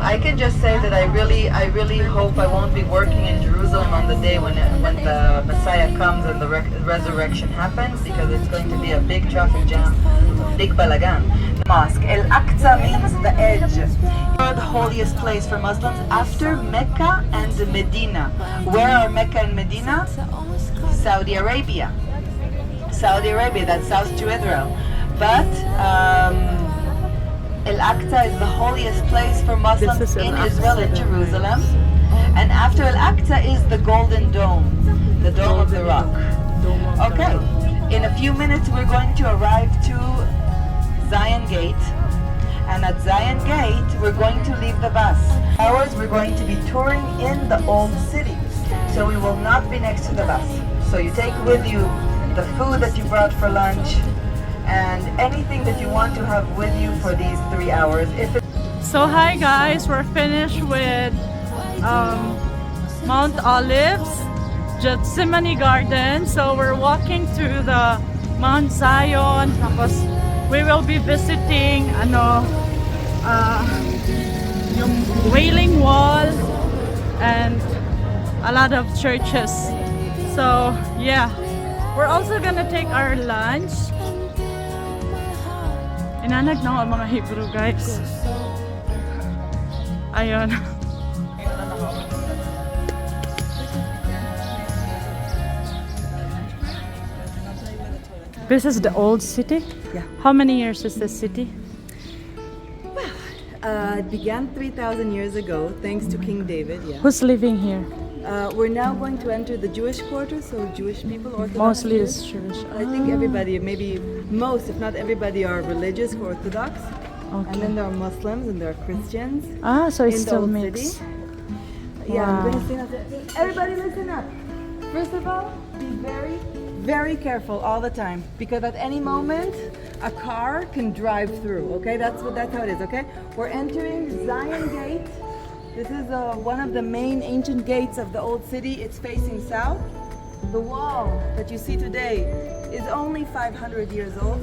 I can just say that I really hope I won't be working in Jerusalem on the day when the Messiah comes and the resurrection happens, because it's going to be a big traffic jam, big balagan. Mosque. Al-Aqsa means the edge. The holiest place for Muslims after Mecca and Medina. Where are Mecca and Medina? Saudi Arabia. Saudi Arabia, that's south to Israel. But Al-Aqsa is the holiest place for Muslims in Israel and Jerusalem. And after Al-Aqsa is the Golden Dome, the Dome of the Rock. Okay, in a few minutes we're going to arrive to Zion Gate. And at Zion Gate, we're going to leave the bus. Hours we're going to be touring in the old city. So we will not be next to the bus. So you take with you the food that you brought for lunch, and anything that you want to have with you for these 3 hours. So hi guys, we're finished with Mount Olives, Gethsemane Garden. So we're walking through the Mount Zion. Tapos we will be visiting yung Wailing Wall and a lot of churches. So yeah, we're also gonna take our lunch. Inanag na ako mga Hebrew guys. Ayun. This is the old city? Yeah. How many years is this city? It began 3,000 years ago, thanks to King David. Yeah. Who's living here? We're now going to enter the Jewish quarter, so Jewish people, Orthodox Mostly Jews. it's Jewish. I think everybody, maybe most, if not everybody, are religious or Orthodox. Okay. And then there are Muslims and there are Christians. So it's in the still old mixed. city. Yeah, I'm Wow. going to say that. Everybody listen up. First of all, be very, very careful all the time, because at any moment a car can drive through. Okay, that's how it is. Okay, we're entering Zion Gate. This is one of the main ancient gates of the old city. It's facing south. The wall that you see today is only 500 years old.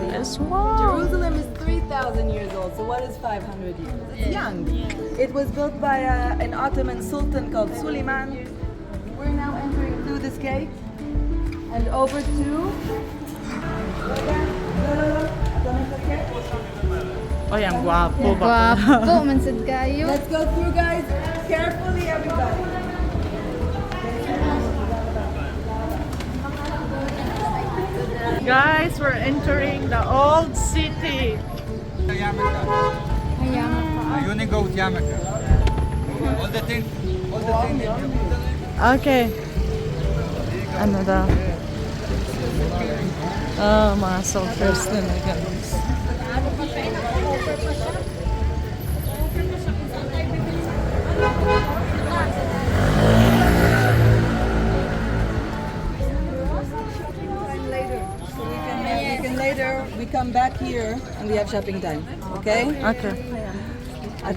Yes, wow. Jerusalem is 3,000 years old, so what is 500 years? It's young. It was built by an Ottoman sultan called Suleiman. We're now entering through this gate and over to... Oh, yung guwapo ba? Guwapo, mansad kayo. Let's go through, guys. Carefully, everybody. Guys, we're entering the old city. Hayama You go Yamaka. All the things. Okay. Ano daw? Oh, mga soldiers na guys. Later we come back here and we have shopping time. Okay? Okay.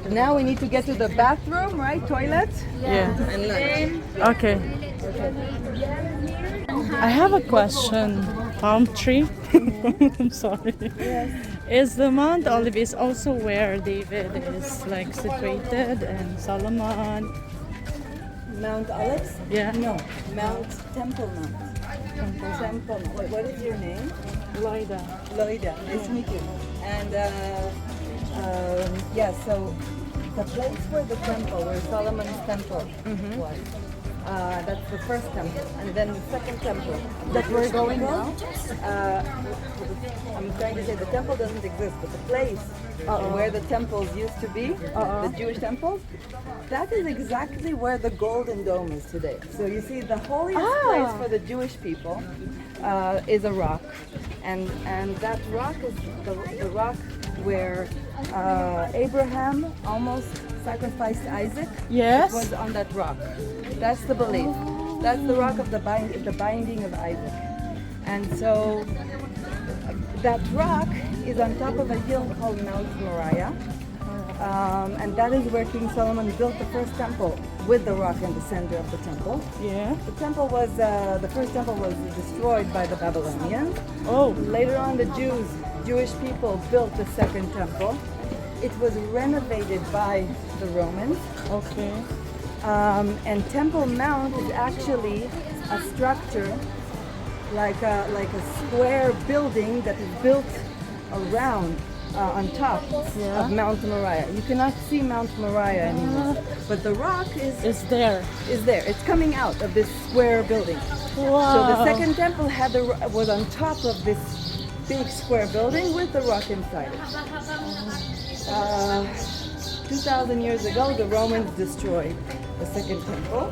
Now we need to get to the bathroom, right? Toilet? Yeah. And lunch. Okay. I have a question. Palm tree? I'm sorry. Yes. Is the Mount Olives also where David is like situated and Solomon? Mount Olives? Yeah. No. Mount Temple Mount. Temple. Wait, what is your name? Loida. Loida. Nice to meet you. And yeah, so the place where the temple, where Solomon's temple was, that's the first temple, and then the second temple that we're going now. I'm trying to say the temple doesn't exist, but the place where the temples used to be, the Jewish temples, that is exactly where the Golden Dome is today. So you see, the holiest place for the Jewish people is a rock, and that rock is the rock where Abraham almost sacrificed Isaac. Yes. It was on that rock. That's the belief. That's the rock of the binding of Isaac. And so that rock is on top of a hill called Mount Moriah. And that is where King Solomon built the first temple, with the rock in the center of the temple. Yeah. The temple was, the first temple was destroyed by the Babylonians. Oh. Later on, the Jewish people built the second temple. it was renovated by the Romans. Okay. And Temple Mount is actually a structure like a square building that is built around on top of Mount Moriah. You cannot see Mount Moriah anymore, but the rock It's there. is there. It's coming out of this square building. Wow. So the second temple was on top of this big square building with the rock inside it. 2,000 years ago, the Romans destroyed the second temple,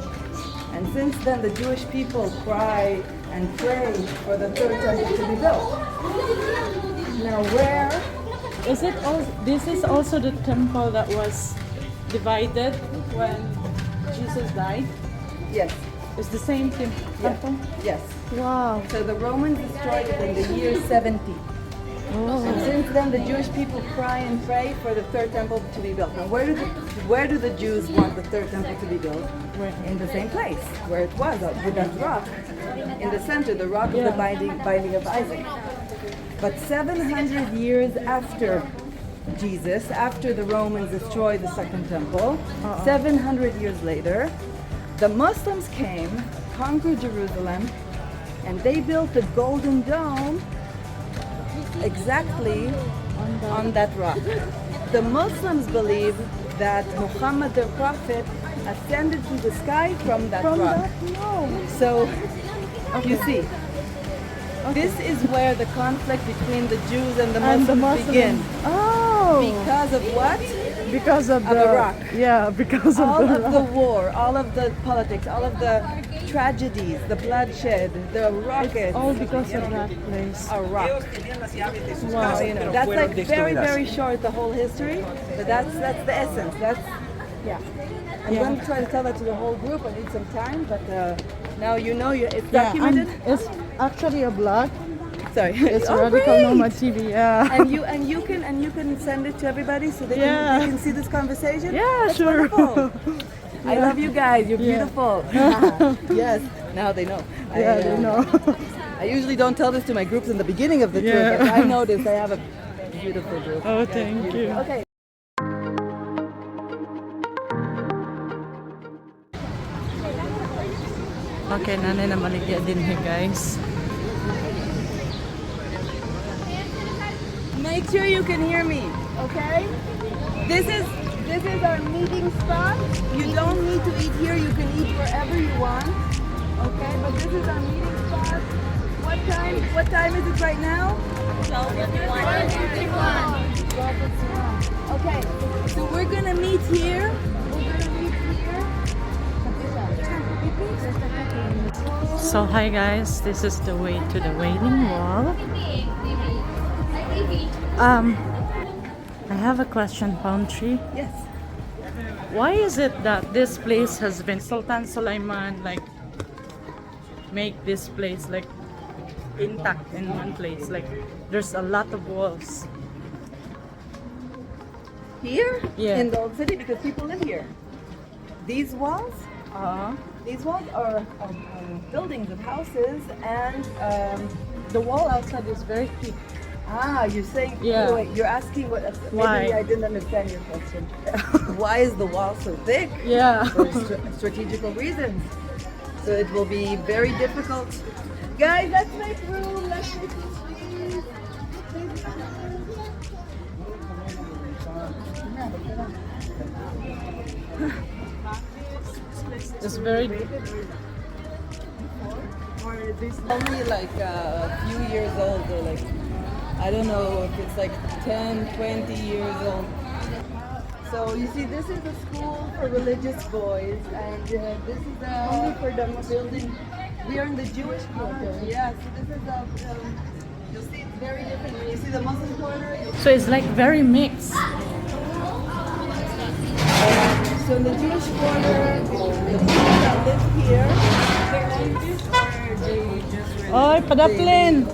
and since then the Jewish people cry and pray for the third temple to be built. Now where? Is it also, this is also the temple that was divided when Jesus died? Yes, It's the same temple? yes. Wow. So the Romans destroyed it in the year 70. And since then, the Jewish people cry and pray for the third temple to be built. Now, where do the Jews want the third temple to be built? Where? In the same place where it was, with that rock in the center, the rock of the binding of Isaac. But 700 years after Jesus, after the Romans destroyed the second temple, 700 years later, the Muslims came, conquered Jerusalem, and they built the Golden Dome exactly on that rock. The Muslims believe that Muhammad the Prophet ascended to the sky from that rock. So, you see, this is where the conflict between the Jews and the Muslims begin. Oh! Because of what? Because of the rock. Yeah, because of All the of rock. the war, all of the politics, all of the tragedies, the bloodshed, the rockets, All because of that place. a rock. Wow, you know, that's like very, very short, the whole history, but that's the essence. I'm going to try to tell that to the whole group. I need some time, but now you know it's documented. It's actually a blog. Sorry, It's Oh, Radical great. Nomad TV. Yeah. And you can send it to everybody so they can see this conversation. Yeah, That's sure. Wonderful. I love you guys. You're beautiful. Yes. Now they know. Yeah, they know. I usually don't tell this to my groups in the beginning of the tour, Yeah. but I noticed I have a beautiful group. Oh, thank you. Okay. Okay, nanay na maligya din here, guys. Make sure you can hear me, okay? This is our meeting spot. You don't need to eat here. You can eat wherever you want, okay? But this is our meeting spot. What time is it right now? 12:51. Okay, so we're gonna meet here. So hi guys, this is the way to the Wailing Wall. I have a question, Palm Tree. Yes. Why is it that this place has been Sultan Sulaiman make this place like intact in one place? Like there's a lot of walls. Here? Yeah. In the old city because people live here. These walls? These walls are buildings of houses, and The wall outside is very thick. you're saying, Yeah. wait, you're asking what, Why? maybe I didn't understand your question. Why is the wall so thick? Yeah. For strategical reasons. So it will be very difficult. Guys, let's make room, let's make room, please. It's very Or is this only like a few years old, or like, I don't know if it's like 10, 20 years old. So you see, this is a school for religious boys, and this is only for the building. We are in the Jewish quarter. Yeah, so this is you'll see it's very different. When you see the Muslim quarter, so it's like very mixed. so in the Jewish quarter, the people that live here, Oy, padaplin.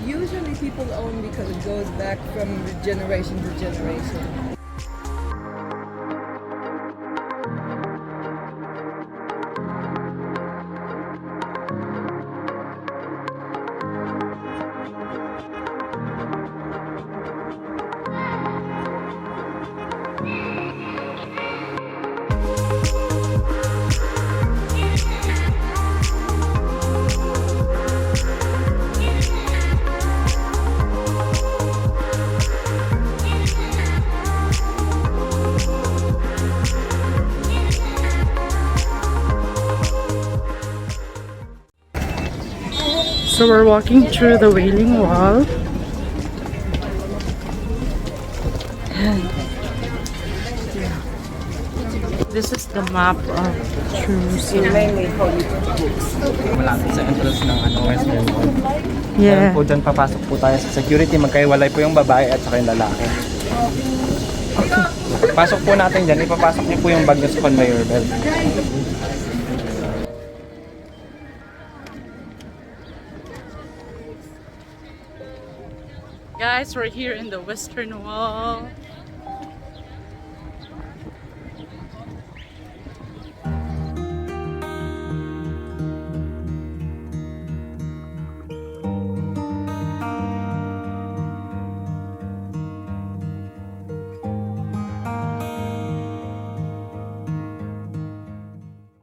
usually people own because it goes back from generation to generation. So we're walking through the Wailing Wall. This is the map of Jerusalem. Malapit sa entrance ng Western Wall. Yeah. Ayan po, dyan papasok po tayo sa security. Magkaiwalay po yung babae at saka yung lalaki. Pasok po natin dyan, ipapasok niyo po yung bag niyo sa conveyor belt. Guys, we're here in the Western Wall.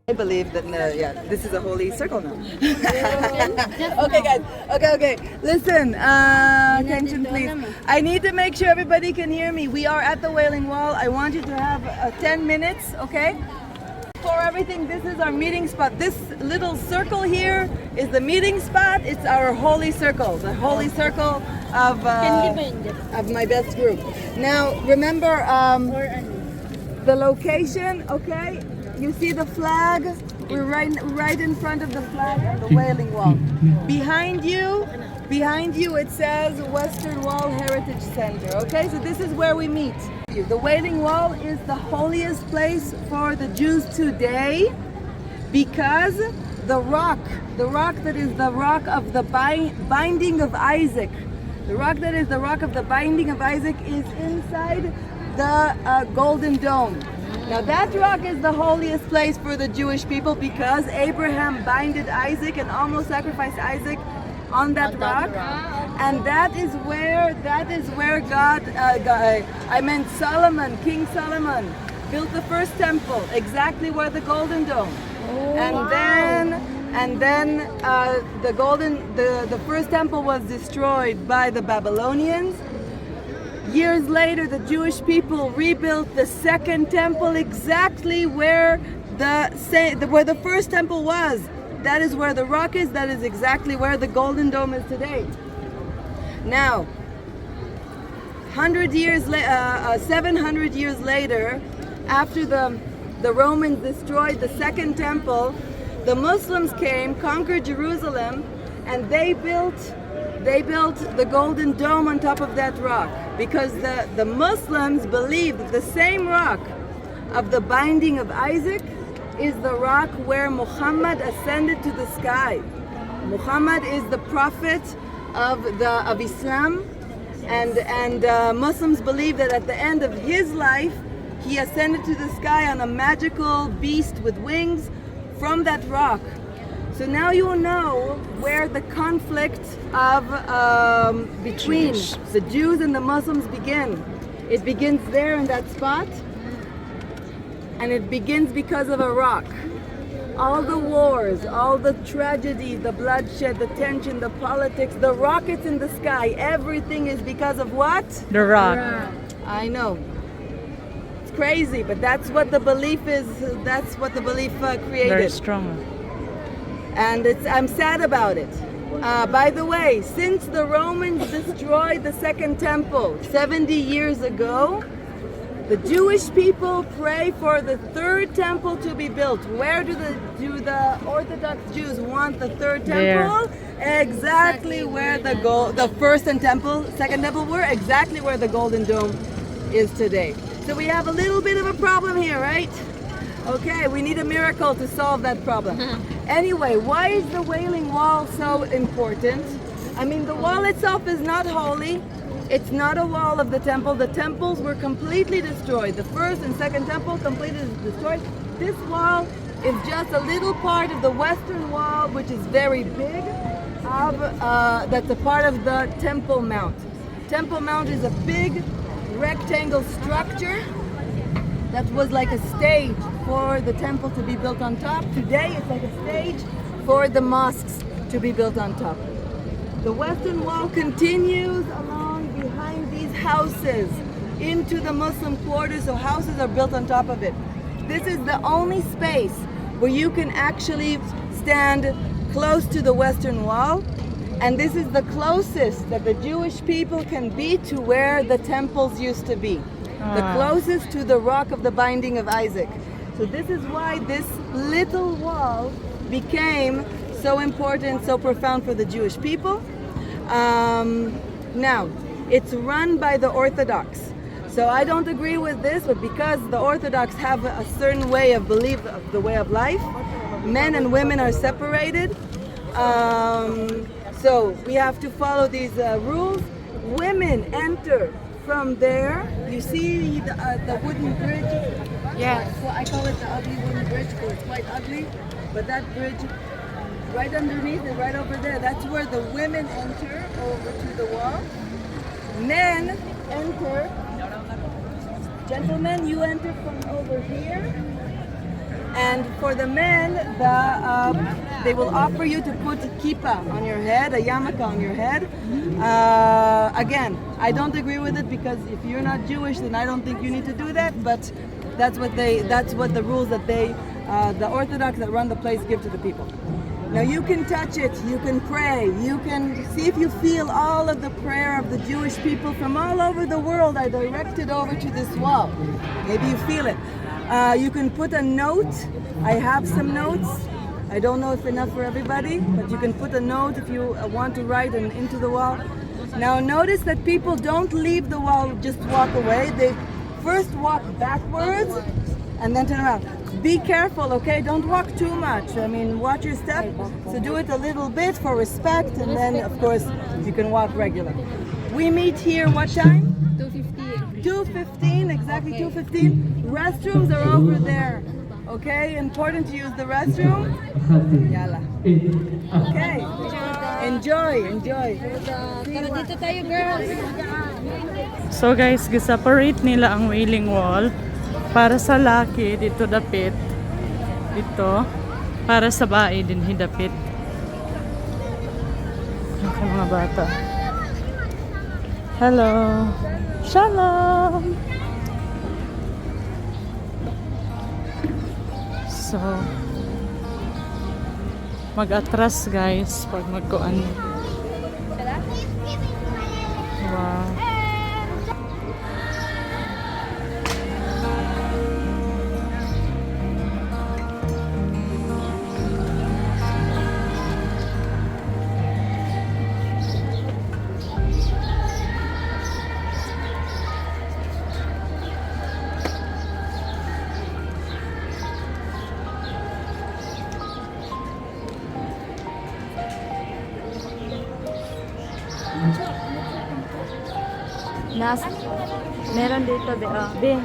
I believe that this is a holy circle now. Okay, guys. Okay. Listen, attention, please. I need to make sure everybody can hear me. We are at the Wailing Wall. I want you to have 10 minutes, okay? For everything, this is our meeting spot. This little circle here is the meeting spot. It's our holy circle, the holy circle of my best group. Now, remember the location, okay? You see the flag? We're right in front of the flag of the Wailing Wall. Behind you, it says Western Wall Heritage Center. Okay, so this is where we meet. The Wailing Wall is the holiest place for the Jews today because the rock that is the rock of the binding of Isaac, the rock that is the rock of the binding of Isaac is inside the Golden Dome. Now that rock is the holiest place for the Jewish people because Abraham binded Isaac and almost sacrificed Isaac on that rock. And that is where Solomon, King Solomon, built the first temple, exactly where the Golden Dome. And then the first temple was destroyed by the Babylonians. Years later, the Jewish people rebuilt the second temple exactly where the first temple was. That is where the rock is. That is exactly where the Golden Dome is today. Now, 700 years later, after the Romans destroyed the second temple, the Muslims came, conquered Jerusalem, and they built the Golden Dome on top of that rock because the Muslims believed that the same rock of the binding of Isaac is the rock where Muhammad ascended to the sky. Muhammad is the prophet of Islam, and Muslims believe that at the end of his life he ascended to the sky on a magical beast with wings from that rock. So now you know where the conflict of between the Jews and the Muslims begin. It begins there in that spot, and it begins because of a rock. All the wars, all the tragedy, the bloodshed, the tension, the politics, the rockets in the sky, everything is because of what? The rock. I know. It's crazy, but that's what the belief is. That's what the belief created. Very strong. And I'm sad about it. By the way, since the Romans destroyed the second temple 70 years ago, the Jewish people pray for the third temple to be built. Where do the Orthodox Jews want the third temple? There. Exactly where the first and second temple were, exactly where the Golden Dome is today. So we have a little bit of a problem here, right? Okay, we need a miracle to solve that problem. Anyway, why is the Wailing Wall so important? I mean, the wall itself is not holy. It's not a wall of the temple. The temples were completely destroyed. The first and second temple completely destroyed. This wall is just a little part of the Western Wall, which is very big. That's a part of the Temple Mount. Temple Mount is a big rectangle structure that was like a stage for the temple to be built on top. Today it's like a stage for the mosques to be built on top. The Western Wall continues along behind these houses into the Muslim quarters, so houses are built on top of it. This is the only space where you can actually stand close to the Western Wall And this is the closest that the Jewish people can be to where the temples used to be. The closest to the rock of the binding of Isaac. So this is why this little wall became so important, so profound for the Jewish people. Now, it's run by the Orthodox. So I don't agree with this, but because the Orthodox have a certain way of belief, of the way of life, men and women are separated. So we have to follow these rules. Women enter from there. You see the wooden bridge? Yes. So I call it the ugly wooden bridge because it's quite ugly. But that bridge right underneath it, right over there, that's where the women enter over to the wall. Men enter. Gentlemen, you enter from over here. And for the men, they will offer you to put a kippah on your head, a yarmulke on your head. Again, I don't agree with it because if you're not Jewish, then I don't think you need to do that. But that's what the rules that the Orthodox that run the place give to the people. Now you can touch it, you can pray, you can see if you feel all of the prayer of the Jewish people from all over the world are directed over to this wall. Maybe you feel it. You can put a note. I have some notes. I don't know if enough for everybody, but you can put a note if you want to write into the wall. Now notice that people don't leave the wall, just walk away. They first walk backwards and then turn around. Be careful, okay? Don't walk too much. I mean, watch your step. So do it a little bit for respect, and then, of course, you can walk regular. We meet here what time? 2:15. 2:15, exactly 2:15. Restrooms are over there, okay? Important to use the restroom. Yalla. Okay. Enjoy. Tara dito tayo, girls. So guys, giseparate nila ang wailing wall para sa laki dito dapit. Dito para sa bae din hidapit. Ang mga bata. Hello. Shalom. So mag-atras guys pag magkuan. Wow. Meron dito, be.